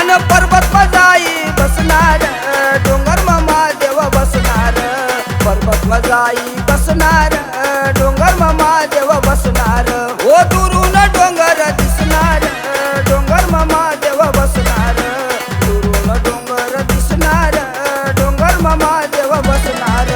अन पर्वत मजाई बसणार डोंगर मामा देव बसणार पर्वत मजाई बसणार डोंगर मामा देव बसणार ओ दुरून डोंगर दिसणार डोंगर मामा देव बसणार दुरून डोंगर दिसणार डोंगर मामा देव बसणार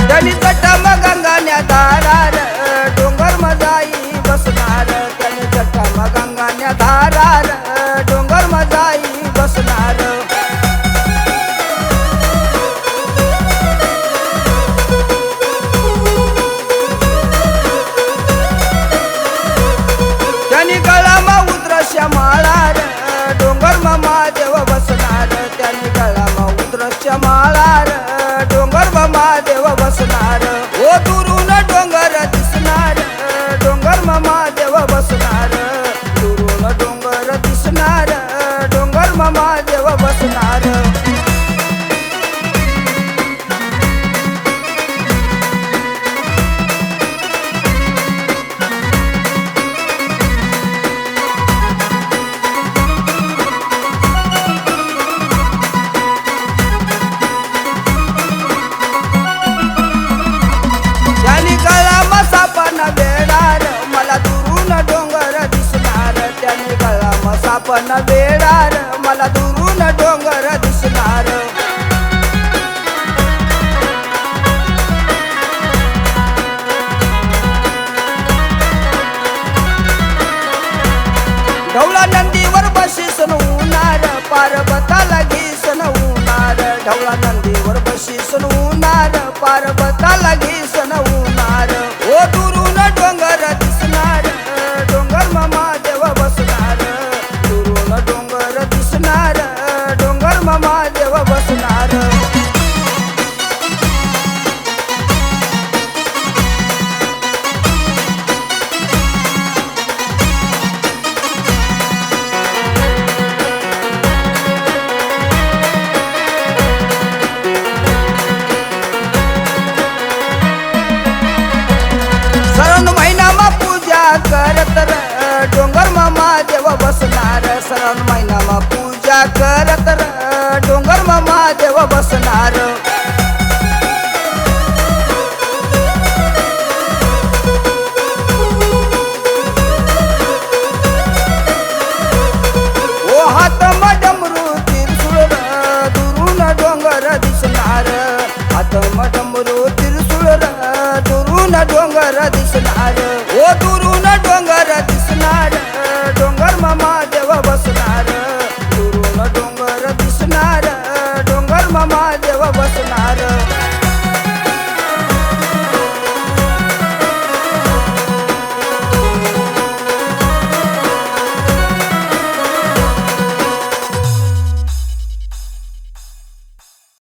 त्यांनी जटाम गंगान्या धारार डोंगर मजाई बसणार त्यांनी जटाम गंगान्या धारार डोंगर मजाई बसणार त्यांनी गळामा उद्रश्य माळार डोंगर मामा देव बसणार त्यांनी गळामा उद्रश्य माळार डोंगर मामा देव बसणार ओ दुरून डोंगर दिसणार डोंगर मामा देव बसणार दुरून डोंगर दिसणार डोंगर मामा देव बसणार वेडार मला दुरून डोंगर दिसणार त्याने गळा मसापन वेडार मला दुरून डोंगर दिसणार ढवळा नंदीवर बशीसन उन्हार पार्वताला घिसन उन्हार ढवळा नंदीवर बशीसन उन्हार पार्वताला घिसन उन्हार ओ दुरून डोंगर दिसणार डोंगर मामा देव बसणार दुरून डोंगर दिसणार डोंगर मामा देव बसणार करत डोंगर मामा देव बसणार श्रावण महिनामा पूजा करत डोंगर मामा देव बसणार ओ हात डमरू तिरसुळ दुरून डोंगर दिसणार हात डमरू तिरसुळ दुरून डोंगर दिसणार ओ दुरून डोंगर